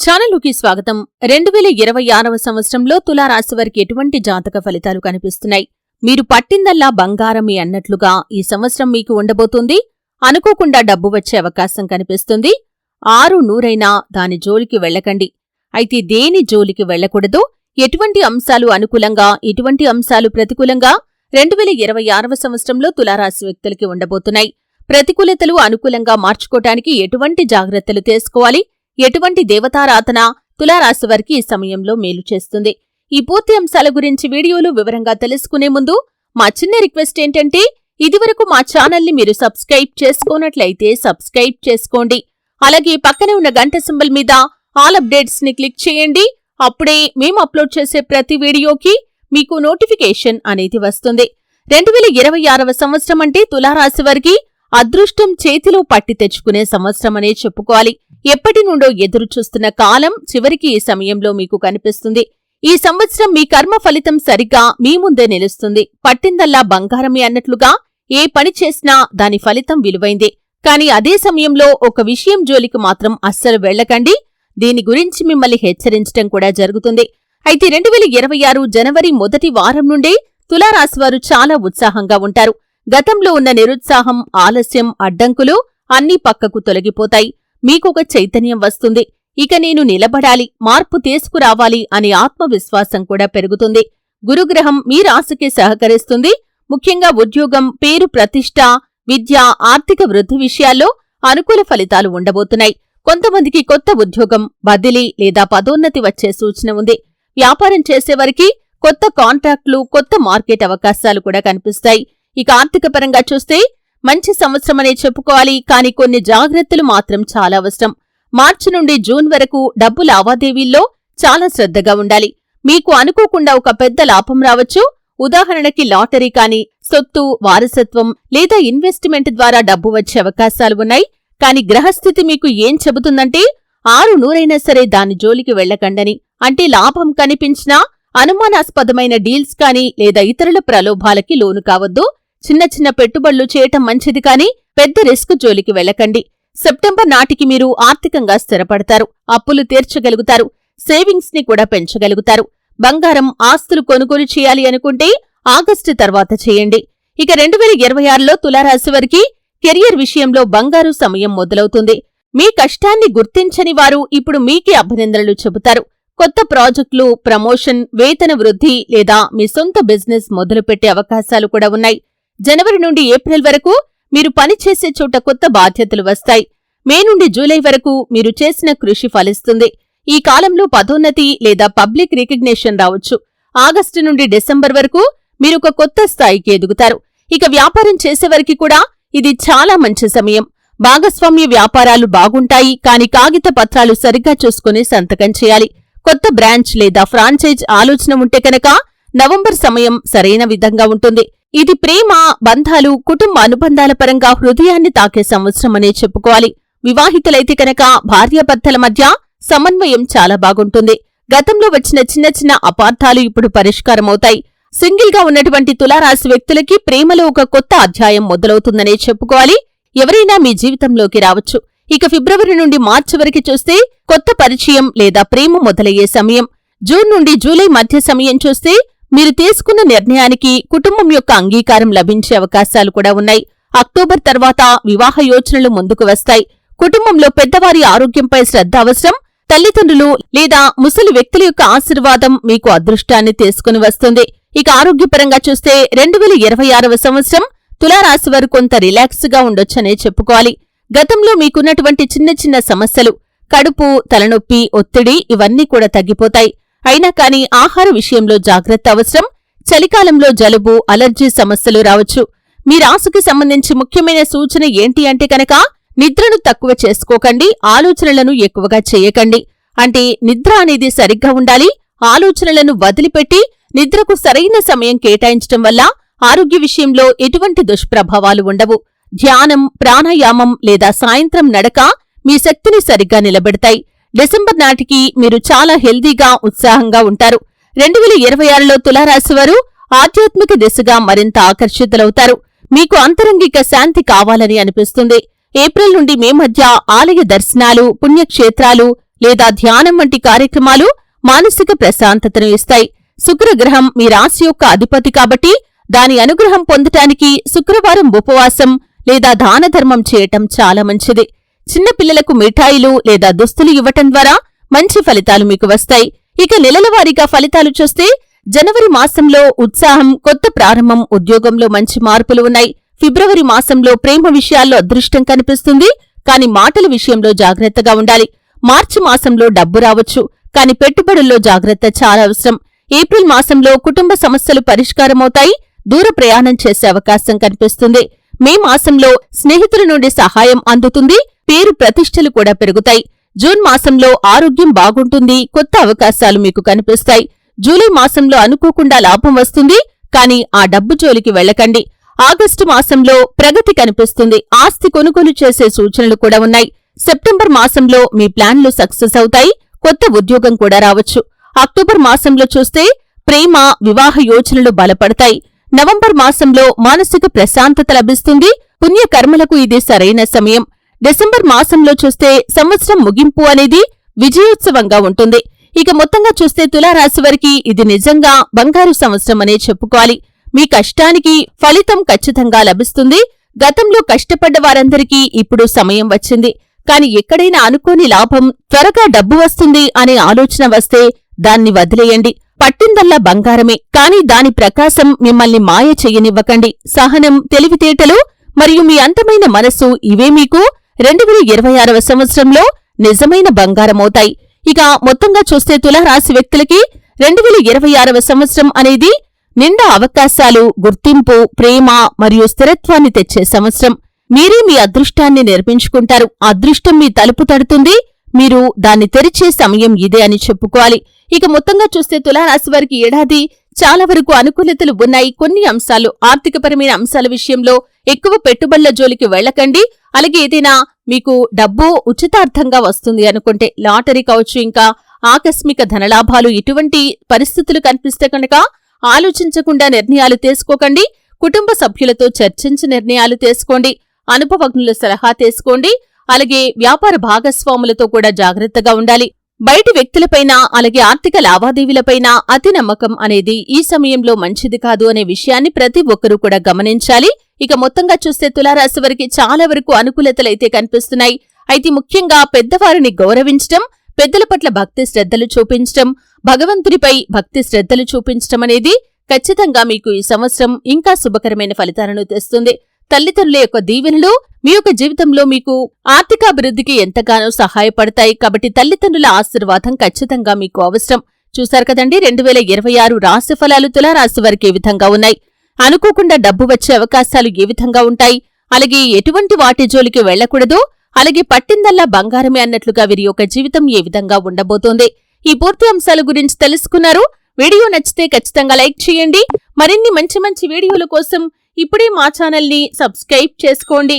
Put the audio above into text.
ఛానలుకి స్వాగతం. 2026వ సంవత్సరంలో తులారాశి వారికి ఎటువంటి జాతక ఫలితాలు కనిపిస్తున్నాయి? మీరు పట్టిందల్లా బంగారమే అన్నట్లుగా ఈ సంవత్సరం మీకు ఉండబోతుంది. అనుకోకుండా డబ్బు వచ్చే అవకాశం కనిపిస్తుంది. 6-100 దాని జోలికి వెళ్లకండి. అయితే దేని జోలికి వెళ్లకూడదో, ఎటువంటి అంశాలు అనుకూలంగా, ఎటువంటి అంశాలు ప్రతికూలంగా 2026వ సంవత్సరంలో తులారాశి వ్యక్తులకి ఉండబోతున్నాయి. ప్రతికూలతలు అనుకూలంగా మార్చుకోవటానికి ఎటువంటి జాగ్రత్తలు తీసుకోవాలి, ఎటువంటి దేవతారాధన తులారాశి వారికి ఈ సమయంలో మేలు చేస్తుంది? ఈ పూర్తి అంశాల గురించి వీడియోలో వివరంగా తెలుసుకునే ముందు మా చిన్న రిక్వెస్ట్ ఏంటంటే, ఇదివరకు మా ఛానల్ని మీరు సబ్స్క్రైబ్ చేసుకోనట్లయితే సబ్స్క్రైబ్ చేసుకోండి. అలాగే పక్కనే ఉన్న గంట సింబల్ మీద ఆల్ అప్డేట్స్ ని క్లిక్ చేయండి. అప్పుడే మేము అప్లోడ్ చేసే ప్రతి వీడియోకి మీకు నోటిఫికేషన్ అనేది వస్తుంది. 2026వ సంవత్సరం అంటే తులారాశి వారికి అదృష్టం చేతిలో పట్టి తెచ్చుకునే సంవత్సరమనే చెప్పుకోవాలి. ఎప్పటి నుండో ఎదురు చూస్తున్న కాలం చివరికి ఈ సమయంలో మీకు కనిపిస్తుంది. ఈ సంవత్సరం మీ కర్మ ఫలితం సరిగ్గా మీ ముందే నిలుస్తుంది. పట్టిందల్లా బంగారమే అన్నట్లుగా ఏ పని చేసినా దాని ఫలితం విలువైందే. కాని అదే సమయంలో ఒక విషయం జోలికి మాత్రం అస్సలు వెళ్లకండి. దీని గురించి మిమ్మల్ని హెచ్చరించటం కూడా జరుగుతుంది. అయితే 2026 జనవరి మొదటి వారం నుండే తులారాశివారు చాలా ఉత్సాహంగా ఉంటారు. గతంలో ఉన్న నిరుత్సాహం, ఆలస్యం, అడ్డంకులు అన్నీ పక్కకు తొలగిపోతాయి. మీకొక చైతన్యం వస్తుంది. ఇక నేను నిలబడాలి, మార్పు తీసుకురావాలి అనే ఆత్మవిశ్వాసం కూడా పెరుగుతుంది. గురుగ్రహం మీ రాశికి సహకరిస్తుంది. ముఖ్యంగా ఉద్యోగం, పేరు ప్రతిష్ఠ, విద్య, ఆర్థిక వృద్ధి విషయాల్లో అనుకూల ఫలితాలు ఉండబోతున్నాయి. కొంతమందికి కొత్త ఉద్యోగం, బదిలీ లేదా పదోన్నతి వచ్చే సూచన ఉంది. వ్యాపారం చేసేవారికి కొత్త కాంట్రాక్టులు, కొత్త మార్కెట్ అవకాశాలు కూడా కనిపిస్తాయి. ఇక ఆర్థిక పరంగా చూస్తే మంచి సంవత్సరమనే చెప్పుకోవాలి. కాని కొన్ని జాగ్రత్తలు మాత్రం చాలా అవసరం. మార్చి నుండి జూన్ వరకు డబ్బు లావాదేవీల్లో చాలా శ్రద్ధగా ఉండాలి. మీకు అనుకోకుండా ఒక పెద్ద లాభం రావచ్చు. ఉదాహరణకి లాటరీ కాని, సొత్తు, వారసత్వం లేదా ఇన్వెస్ట్మెంట్ ద్వారా డబ్బు వచ్చే అవకాశాలు ఉన్నాయి. కాని గ్రహస్థితి మీకు ఏం చెబుతుందంటే 6-100 సరే దాని జోలికి వెళ్లకండని. అంటే లాభం కనిపించినా అనుమానాస్పదమైన డీల్స్ కాని లేదా ఇతరుల ప్రలోభాలకి లోను కావద్దు. చిన్న చిన్న పెట్టుబడులు చేయటం మంచిది కాని పెద్ద రిస్క్ జోలికి వెళ్లకండి. సెప్టెంబర్ నాటికి మీరు ఆర్థికంగా స్థిరపడతారు. అప్పులు తీర్చగలుగుతారు. సేవింగ్స్ ని కూడా పెంచగలుగుతారు. బంగారం, ఆస్తులు కొనుగోలు చేయాలి అనుకుంటే ఆగస్టు తర్వాత చేయండి. ఇక 2026లో తులారాశి వారికి కెరియర్ విషయంలో బంగారు సమయం మొదలవుతుంది. మీ కష్టాన్ని గుర్తించని వారు ఇప్పుడు మీకే అభినందనలు చెబుతారు. కొత్త ప్రాజెక్టులు, ప్రమోషన్, వేతన వృద్ధి లేదా మీ సొంత బిజినెస్ మొదలుపెట్టే అవకాశాలు కూడా ఉన్నాయి. జనవరి నుండి ఏప్రిల్ వరకు మీరు పనిచేసే చోట కొత్త బాధ్యతలు వస్తాయి. మే నుండి జూలై వరకు మీరు చేసిన కృషి ఫలిస్తుంది. ఈ కాలంలో పదోన్నతి లేదా పబ్లిక్ రికగ్నిషన్ రావచ్చు. ఆగస్టు నుండి డిసెంబర్ వరకు మీరొక కొత్త స్థాయికి ఎదుగుతారు. ఇక వ్యాపారం చేసేవారికి కూడా ఇది చాలా మంచి సమయం. భాగస్వామ్య వ్యాపారాలు బాగుంటాయి. కాని కాగిత పత్రాలు సరిగ్గా చూసుకుని సంతకం చేయాలి. కొత్త బ్రాంచ్ లేదా ఫ్రాంచైజ్ ఆలోచన ఉంటే కనుక నవంబర్ సమయం సరైన విధంగా ఉంటుంది. ఇది ప్రేమ, బంధాలు, కుటుంబ అనుబంధాల పరంగా హృదయాన్ని తాకే సంవత్సరమనే చెప్పుకోవాలి. వివాహితులైతే కనుక భార్యాభర్తల మధ్య సమన్వయం చాలా బాగుంటుంది. గతంలో వచ్చిన చిన్న చిన్న అపార్థాలు ఇప్పుడు పరిష్కారమవుతాయి. సింగిల్ గా ఉన్నటువంటి తులారాశి వ్యక్తులకి ప్రేమలో ఒక కొత్త అధ్యాయం మొదలవుతుందనే చెప్పుకోవాలి. ఎవరైనా మీ జీవితంలోకి రావచ్చు. ఇక ఫిబ్రవరి నుండి మార్చి వరకు చూస్తే కొత్త పరిచయం లేదా ప్రేమ మొదలయ్యే సమయం. జూన్ నుండి జూలై మధ్య సమయం చూస్తే మీరు తీసుకున్న నిర్ణయానికి కుటుంబం యొక్క అంగీకారం లభించే అవకాశాలు కూడా ఉన్నాయి. అక్టోబర్ తర్వాత వివాహ యోచనలు ముందుకు వస్తాయి. కుటుంబంలో పెద్దవారి ఆరోగ్యంపై శ్రద్ధ అవసరం. తల్లిదండ్రులు లేదా ముసలి వ్యక్తుల యొక్క ఆశీర్వాదం మీకు అదృష్టాన్ని తీసుకుని వస్తుంది. ఇక ఆరోగ్యపరంగా చూస్తే 2026వ సంవత్సరం తులారాశివారు కొంత రిలాక్స్ గా ఉండొచ్చనే చెప్పుకోవాలి. గతంలో మీకున్నటువంటి చిన్న చిన్న సమస్యలు, కడుపు, తలనొప్పి, ఒత్తిడి ఇవన్నీ కూడా తగ్గిపోతాయి. అయినా కాని ఆహార విషయంలో జాగ్రత్త అవసరం. చలికాలంలో జలుబు, అలర్జీ సమస్యలు రావచ్చు. మీ రాశికి సంబంధించి ముఖ్యమైన సూచన ఏంటి అంటే కనుక నిద్రను తక్కువ చేసుకోకండి. ఆలోచనలను ఎక్కువగా చేయకండి. అంటే నిద్ర అనేది సరిగ్గా ఉండాలి. ఆలోచనలను వదిలిపెట్టి నిద్రకు సరైన సమయం కేటాయించటం వల్ల ఆరోగ్య విషయంలో ఎటువంటి దుష్ప్రభావాలు ఉండవు. ధ్యానం, ప్రాణాయామం లేదా సాయంత్రం నడక మీ శక్తిని సరిగ్గా నిలబెడతాయి. డిసెంబర్ నాటికి మీరు చాలా హెల్దీగా, ఉత్సాహంగా ఉంటారు. 2026లో తులారాశివారు ఆధ్యాత్మిక దిశగా మరింత ఆకర్షితులవుతారు. మీకు అంతరంగిక శాంతి కావాలని అనిపిస్తుంది. ఏప్రిల్ నుండి మే మధ్య ఆలయ దర్శనాలు, పుణ్యక్షేత్రాలు లేదా ధ్యానం వంటి కార్యక్రమాలు మానసిక ప్రశాంతతను ఇస్తాయి. శుక్రగ్రహం మీ రాశి యొక్క అధిపతి కాబట్టి దాని అనుగ్రహం పొందటానికి శుక్రవారం ఉపవాసం లేదా దానధర్మం చేయటం చాలా మంచిది. చిన్నపిల్లలకు మిఠాయిలు లేదా దుస్తులు ఇవ్వటం ద్వారా మంచి ఫలితాలు మీకు వస్తాయి. ఇక నెలలవారీగా ఫలితాలు చూస్తే జనవరి మాసంలో ఉత్సాహం, కొత్త ప్రారంభం, ఉద్యోగంలో మంచి మార్పులు ఉన్నాయి. ఫిబ్రవరి మాసంలో ప్రేమ విషయాల్లో అదృష్టం కనిపిస్తుంది, కాని మాటల విషయంలో జాగ్రత్తగా ఉండాలి. మార్చి మాసంలో డబ్బు రావచ్చు, కాని పెట్టుబడుల్లో జాగ్రత్త చాలా అవసరం. ఏప్రిల్ మాసంలో కుటుంబ సమస్యలు పరిష్కారమవుతాయి, దూర ప్రయాణం చేసే అవకాశం కనిపిస్తుంది. మే మాసంలో స్నేహితుల నుండి సహాయం అందుతుంది, పేరు ప్రతిష్టలు కూడా పెరుగుతాయి. జూన్ మాసంలో ఆరోగ్యం బాగుంటుంది, కొత్త అవకాశాలు మీకు కనిపిస్తాయి. జూలై మాసంలో అనుకోకుండా లాభం వస్తుంది, కాని ఆ డబ్బు జోలికి వెళ్లకండి. ఆగస్టు మాసంలో ప్రగతి కనిపిస్తుంది, ఆస్తి కొనుగోలు చేసే సూచనలు కూడా ఉన్నాయి. సెప్టెంబర్ మాసంలో మీ ప్లాన్లు సక్సెస్ అవుతాయి, కొత్త ఉద్యోగం కూడా రావచ్చు. అక్టోబర్ మాసంలో చూస్తే ప్రేమ, వివాహ యోచనలు బలపడతాయి. నవంబర్ మాసంలో మానసిక ప్రశాంతత లభిస్తుంది, పుణ్యకర్మలకు ఇది సరైన సమయం. డిసెంబర్ మాసంలో చూస్తే సంవత్సరం ముగింపు అనేది విజయోత్సవంగా ఉంటుంది. ఇక మొత్తంగా చూస్తే తులారాశివారికి ఇది నిజంగా బంగారు సంవత్సరం అనే చెప్పుకోవాలి. మీ కష్టానికి ఫలితం ఖచ్చితంగా లభిస్తుంది. గతంలో కష్టపడ్డ వారందరికీ ఇప్పుడు సమయం వచ్చింది. కాని ఎక్కడైనా అనుకోని లాభం, త్వరగా డబ్బు వస్తుంది అనే ఆలోచన వస్తే దాన్ని వదిలేయండి. పట్టిందల్లా బంగారమే, కాని దాని ప్రకాశం మిమ్మల్ని మాయ చెయ్యనివ్వకండి. సహనం, తెలివితేటలు మరియు మీ అందమైన మనస్సు ఇవే మీకు 2026వ సంవత్సరంలో నిజమైన బంగారమవుతాయి. ఇక మొత్తంగా చూస్తే తులారాశి వ్యక్తులకి 2026వ సంవత్సరం అనేది నిండా అవకాశాలు, గుర్తింపు, ప్రేమ మరియు స్థిరత్వాన్ని తెచ్చే సంవత్సరం. మీరే మీ అదృష్టాన్ని నిర్మించుకుంటారు. అదృష్టం మీ తలుపు తడుతుంది, మీరు దాన్ని తెరిచే సమయం ఇదే అని చెప్పుకోవాలి. ఇక మొత్తంగా చూస్తే తులారాశివారికి ఏడాది చాలా వరకు అనుకూలతలు ఉన్నాయి. కొన్ని అంశాలు, ఆర్థికపరమైన అంశాల విషయంలో ఎక్కువ పెట్టుబడుల జోలికి వెళ్లకండి. అలాగే ఏదైనా మీకు డబ్బు ఉచితార్థంగా వస్తుంది అనుకుంటే లాటరీ కావచ్చు, ఇంకా ఆకస్మిక ధనలాభాలు, ఇటువంటి పరిస్థితులు కనిపిస్తే కనుక ఆలోచించకుండా నిర్ణయాలు తీసుకోకండి. కుటుంబ సభ్యులతో చర్చించి నిర్ణయాలు తీసుకోండి. అనుభవజ్ఞుల సలహా తీసుకోండి. అలాగే వ్యాపార భాగస్వాములతో కూడా జాగ్రత్తగా ఉండాలి. బయటి వ్యక్తులపైన అలాగే ఆర్థిక లావాదేవీలపైన అతి నమ్మకం అనేది ఈ సమయంలో మంచిది కాదు అనే విషయాన్ని ప్రతి ఒక్కరూ కూడా గమనించాలి. ఇక మొత్తంగా చూస్తే తులారాశివారికి చాలా వరకు అనుకూలతలైతే కనిపిస్తున్నాయి. అయితే ముఖ్యంగా పెద్దవారిని గౌరవించడం, పెద్దల పట్ల భక్తి శ్రద్ధలు చూపించడం, భగవంతుడిపై భక్తి శ్రద్ధలు చూపించడం అనేది ఖచ్చితంగా మీకు ఈ సంవత్సరం ఇంకా శుభకరమైన ఫలితాలను తెస్తుంది. తల్లిదండ్రుల యొక్క దీవెనలు మీ యొక్క జీవితంలో మీకు ఆర్థికాభివృద్ధికి ఎంతగానో సహాయపడతాయి. కాబట్టి తల్లిదండ్రుల ఆశీర్వాదం ఖచ్చితంగా మీకు అవసరం. చూశారు కదండి 2026 రాశి ఫలాలు తులారాశి వారికి ఏ విధంగా ఉన్నాయి. అనుకోకుండా డబ్బు వచ్చే అవకాశాలు ఏ విధంగా ఉంటాయి, అలాగే ఎటువంటి వాటి జోలికి వెళ్లకూడదు, అలాగే పట్టిందల్లా బంగారమే అన్నట్లుగా వీరి యొక్క జీవితం ఏ విధంగా ఉండబోతోంది. ఈ పూర్తి అంశాల గురించి తెలుసుకున్నారు. వీడియో నచ్చితే ఖచ్చితంగా లైక్ చేయండి. మరిన్ని మంచి మంచి వీడియోల కోసం ఇప్పుడే మా ఛానల్ని సబ్స్క్రైబ్ చేసుకోండి.